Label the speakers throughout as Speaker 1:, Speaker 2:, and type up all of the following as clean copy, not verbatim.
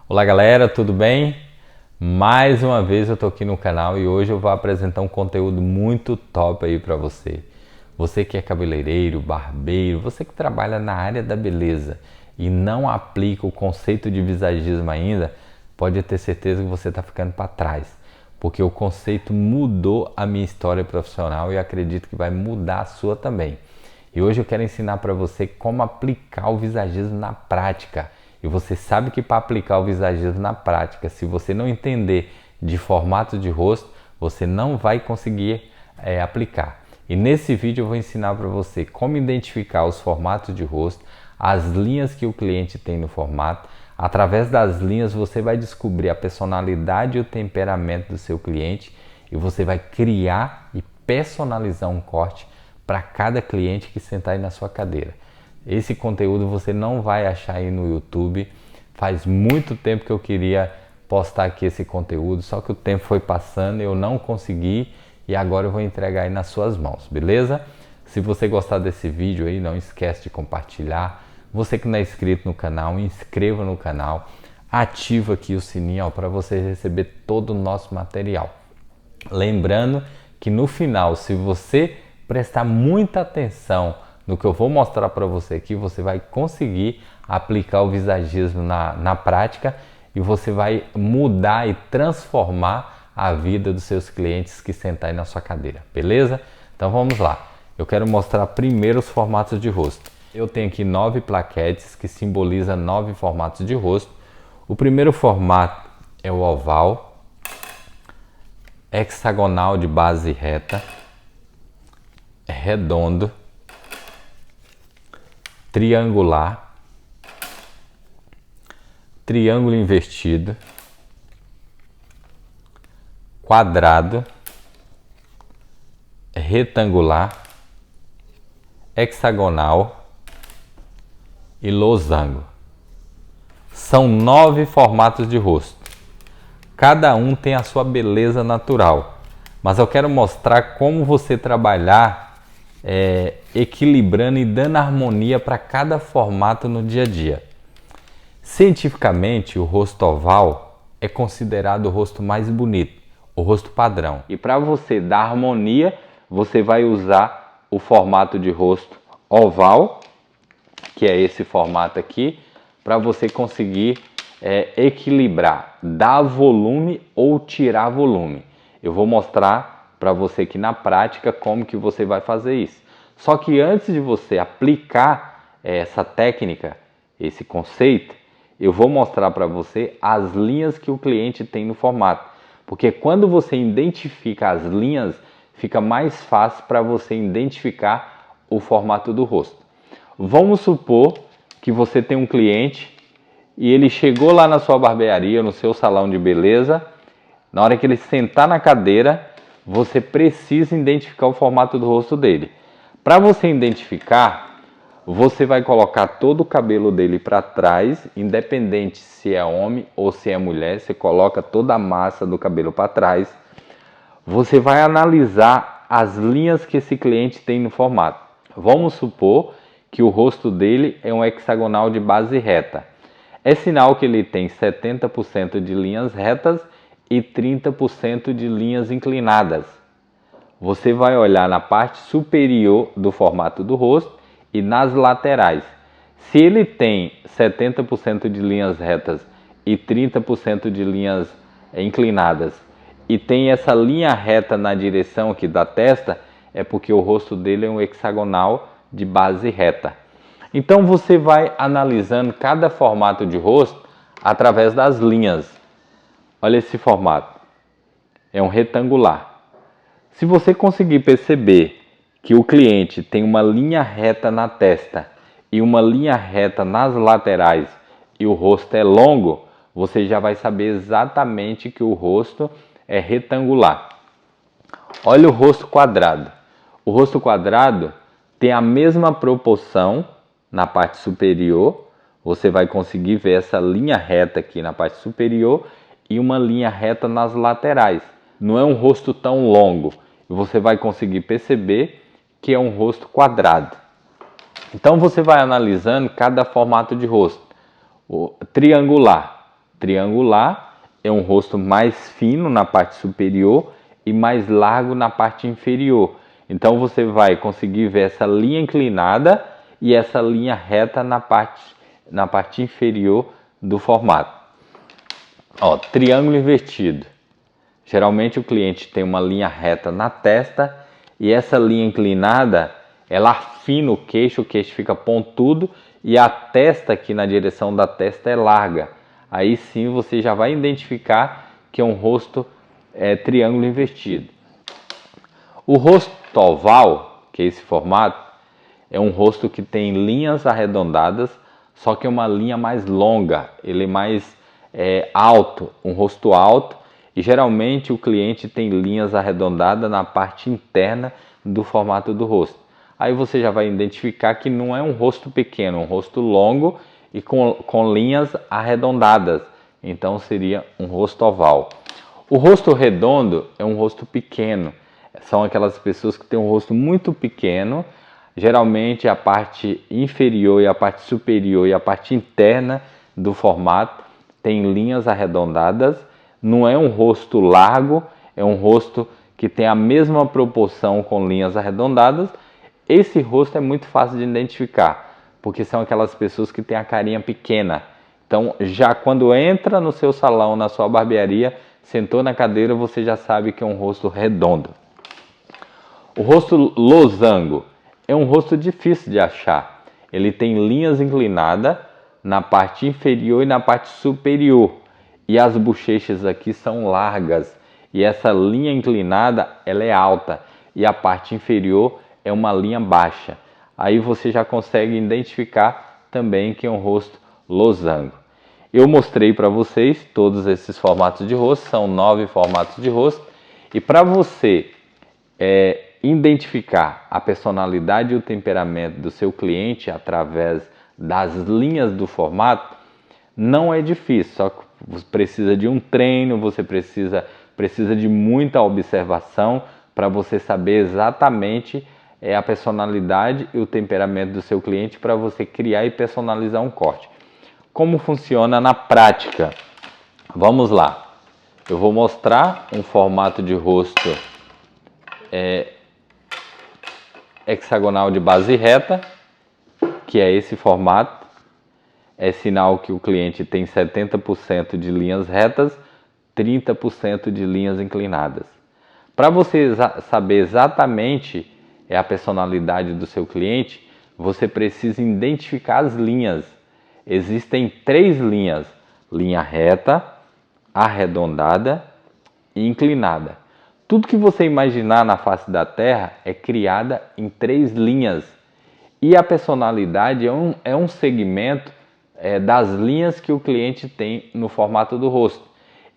Speaker 1: Olá galera, tudo bem? Mais uma vez eu tô aqui no canal e hoje eu vou apresentar um conteúdo muito top aí para você. Você que é cabeleireiro, barbeiro, você que trabalha na área da beleza e não aplica o conceito de visagismo ainda, pode ter certeza que você está ficando para trás, porque o conceito mudou a minha história profissional e acredito que vai mudar a sua também. E hoje eu quero ensinar para você como aplicar o visagismo na prática. E você sabe que para aplicar o visagismo na prática, se você não entender de formato de rosto, você não vai conseguir aplicar. E nesse vídeo eu vou ensinar para você como identificar os formatos de rosto, as linhas que o cliente tem no formato. Através das linhas você vai descobrir a personalidade e o temperamento do seu cliente e você vai criar e personalizar um corte para cada cliente que sentar aí na sua cadeira. Esse conteúdo você não vai achar aí no YouTube. Faz muito tempo que eu queria postar aqui esse conteúdo, só que o tempo foi passando e eu não consegui e agora eu vou entregar aí nas suas mãos, beleza? Se você gostar desse vídeo aí, não esquece de compartilhar. Você que não é inscrito no canal, inscreva no canal. Ativa aqui o sininho para você receber todo o nosso material. Lembrando que no final, se você prestar muita atenção no que eu vou mostrar para você aqui, você vai conseguir aplicar o visagismo na prática e você vai mudar e transformar a vida dos seus clientes que sentarem na sua cadeira, beleza? Então vamos lá. Eu quero mostrar primeiro os formatos de rosto. Eu tenho aqui 9 plaquetes que simbolizam 9 formatos de rosto. O primeiro formato é o oval, hexagonal de base reta, redondo, triangular, triângulo invertido, quadrado, retangular, hexagonal e losango. São 9 formatos de rosto. Cada um tem a sua beleza natural, mas eu quero mostrar como você trabalhar equilibrando e dando harmonia para cada formato no dia a dia. Cientificamente, o rosto oval é considerado o rosto mais bonito, o rosto padrão. E para você dar harmonia, você vai usar o formato de rosto oval, que é esse formato aqui, para você conseguir equilibrar, dar volume ou tirar volume. Eu vou mostrar para você aqui na prática como que você vai fazer isso. Só que antes de você aplicar essa técnica, esse conceito, eu vou mostrar para você as linhas que o cliente tem no formato. Porque quando você identifica as linhas, fica mais fácil para você identificar o formato do rosto. Vamos supor que você tem um cliente e ele chegou lá na sua barbearia, no seu salão de beleza. Na hora que ele sentar na cadeira, você precisa identificar o formato do rosto dele. Para você identificar, você vai colocar todo o cabelo dele para trás, independente se é homem ou se é mulher, você coloca toda a massa do cabelo para trás. Você vai analisar as linhas que esse cliente tem no formato. Vamos supor que o rosto dele é um hexagonal de base reta. É sinal que ele tem 70% de linhas retas e 30% de linhas inclinadas. Você vai olhar na parte superior do formato do rosto e nas laterais. Se ele tem 70% de linhas retas e 30% de linhas inclinadas e tem essa linha reta na direção aqui da testa, é porque o rosto dele é um hexagonal de base reta. Então você vai analisando cada formato de rosto através das linhas. Olha esse formato, é um retangular. Se você conseguir perceber que o cliente tem uma linha reta na testa e uma linha reta nas laterais e o rosto é longo, você já vai saber exatamente que o rosto é retangular. Olha o rosto quadrado. O rosto quadrado tem a mesma proporção na parte superior. Você vai conseguir ver essa linha reta aqui na parte superior e uma linha reta nas laterais. Não é um rosto tão longo. E você vai conseguir perceber que é um rosto quadrado. Então você vai analisando cada formato de rosto. O triangular. triangular é um rosto mais fino na parte superior e mais largo na parte inferior. Então você vai conseguir ver essa linha inclinada e essa linha reta na parte inferior do formato. Ó, triângulo invertido. Geralmente o cliente tem uma linha reta na testa e essa linha inclinada, ela afina o queixo fica pontudo e a testa aqui na direção da testa é larga. Aí sim você já vai identificar que é um rosto triângulo invertido. O rosto oval, que é esse formato, é um rosto que tem linhas arredondadas, só que é uma linha mais longa, ele é mais alto, um rosto alto, e geralmente o cliente tem linhas arredondadas na parte interna do formato do rosto. Aí você já vai identificar que não é um rosto pequeno, é um rosto longo e com linhas arredondadas, então seria um rosto oval. O rosto redondo é um rosto pequeno, são aquelas pessoas que têm um rosto muito pequeno, geralmente a parte inferior e a parte superior e a parte interna do formato tem linhas arredondadas, não é um rosto largo, é um rosto que tem a mesma proporção com linhas arredondadas. Esse rosto é muito fácil de identificar, porque são aquelas pessoas que têm a carinha pequena. Então, já quando entra no seu salão, na sua barbearia, sentou na cadeira, você já sabe que é um rosto redondo. O rosto losango é um rosto difícil de achar. Ele tem linhas inclinadas na parte inferior e na parte superior. E as bochechas aqui são largas. E essa linha inclinada, ela é alta. E a parte inferior é uma linha baixa. Aí você já consegue identificar também que é um rosto losango. Eu mostrei para vocês todos esses formatos de rosto, são 9 formatos de rosto. E para você identificar a personalidade e o temperamento do seu cliente através das linhas do formato, não é difícil, só que você precisa de um treino, você precisa de muita observação para você saber exatamente a personalidade e o temperamento do seu cliente para você criar e personalizar um corte. Como funciona na prática? Vamos lá. Eu vou mostrar um formato de rosto hexagonal de base reta, que é esse formato. É sinal que o cliente tem 70% de linhas retas, 30% de linhas inclinadas. Para você saber exatamente a personalidade do seu cliente, você precisa identificar as linhas. Existem 3 linhas: linha reta, arredondada e inclinada. Tudo que você imaginar na face da Terra é criada em 3 linhas. E a personalidade é um segmento das linhas que o cliente tem no formato do rosto.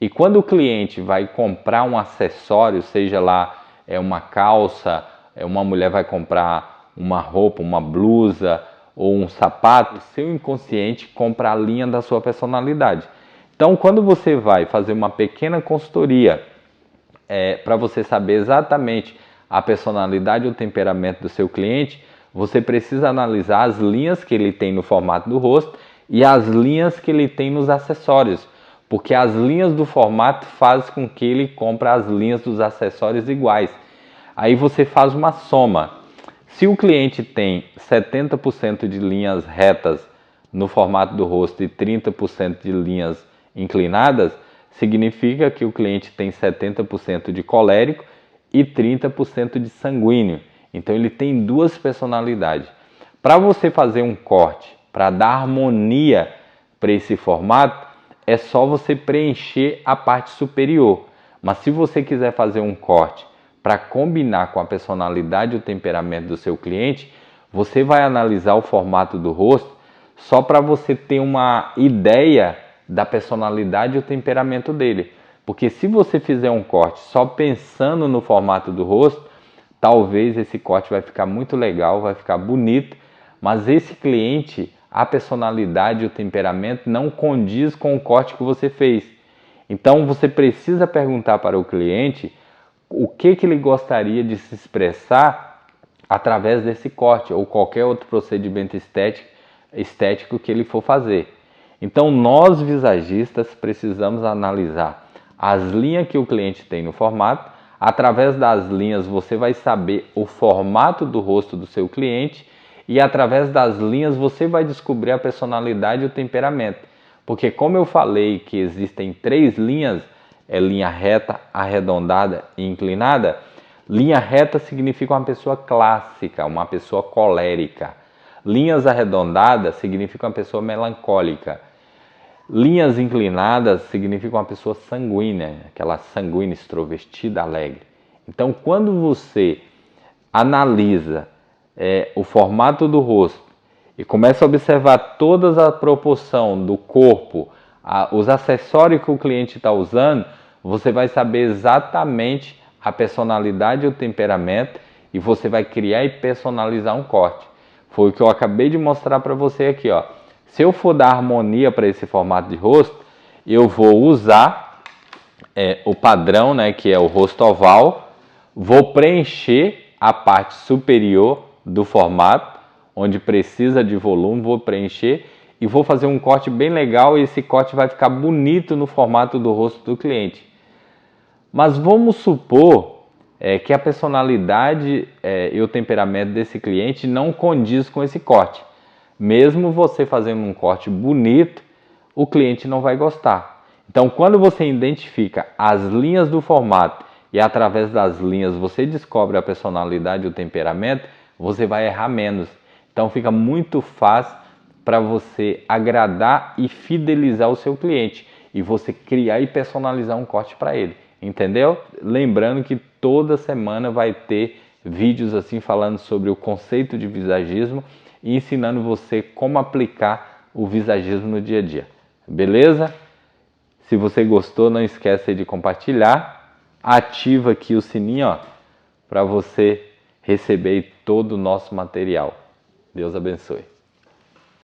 Speaker 1: E quando o cliente vai comprar um acessório, seja lá uma calça, uma mulher vai comprar uma roupa, uma blusa ou um sapato, seu inconsciente compra a linha da sua personalidade. Então, quando você vai fazer uma pequena consultoria para você saber exatamente a personalidade e o temperamento do seu cliente, você precisa analisar as linhas que ele tem no formato do rosto e as linhas que ele tem nos acessórios, porque as linhas do formato fazem com que ele compre as linhas dos acessórios iguais. Aí você faz uma soma. Se o cliente tem 70% de linhas retas no formato do rosto e 30% de linhas inclinadas, significa que o cliente tem 70% de colérico e 30% de sanguíneo. Então ele tem 2 personalidades. Para você fazer um corte, para dar harmonia para esse formato, é só você preencher a parte superior. Mas se você quiser fazer um corte para combinar com a personalidade e o temperamento do seu cliente, você vai analisar o formato do rosto só para você ter uma ideia da personalidade e o temperamento dele. Porque se você fizer um corte só pensando no formato do rosto, talvez esse corte vai ficar muito legal, vai ficar bonito, mas esse cliente, a personalidade e o temperamento não condiz com o corte que você fez. Então você precisa perguntar para o cliente o que ele gostaria de se expressar através desse corte ou qualquer outro procedimento estético que ele for fazer. Então nós visagistas precisamos analisar as linhas que o cliente tem no formato. Através das linhas você vai saber o formato do rosto do seu cliente e através das linhas você vai descobrir a personalidade e o temperamento. Porque como eu falei que existem 3 linhas, linha reta, arredondada e inclinada. Linha reta significa uma pessoa clássica, uma pessoa colérica. Linhas arredondadas significa uma pessoa melancólica. Linhas inclinadas significa uma pessoa sanguínea, aquela sanguínea, extrovertida, alegre. Então, quando você analisa o formato do rosto e começa a observar toda a proporção do corpo, os acessórios que o cliente está usando, você vai saber exatamente a personalidade e o temperamento e você vai criar e personalizar um corte. Foi o que eu acabei de mostrar para você aqui, ó. Se eu for dar harmonia para esse formato de rosto, eu vou usar o padrão, né, que é o rosto oval, vou preencher a parte superior do formato, onde precisa de volume, vou preencher e vou fazer um corte bem legal e esse corte vai ficar bonito no formato do rosto do cliente. Mas vamos supor que a personalidade e o temperamento desse cliente não condiz com esse corte. Mesmo você fazendo um corte bonito, o cliente não vai gostar. Então, quando você identifica as linhas do formato e através das linhas você descobre a personalidade e o temperamento, você vai errar menos. Então, fica muito fácil para você agradar e fidelizar o seu cliente e você criar e personalizar um corte para ele. Entendeu? Lembrando que toda semana vai ter vídeos assim falando sobre o conceito de visagismo e ensinando você como aplicar o visagismo no dia a dia. Beleza? Se você gostou, não esqueça de compartilhar. Ativa aqui o sininho para você receber todo o nosso material. Deus abençoe.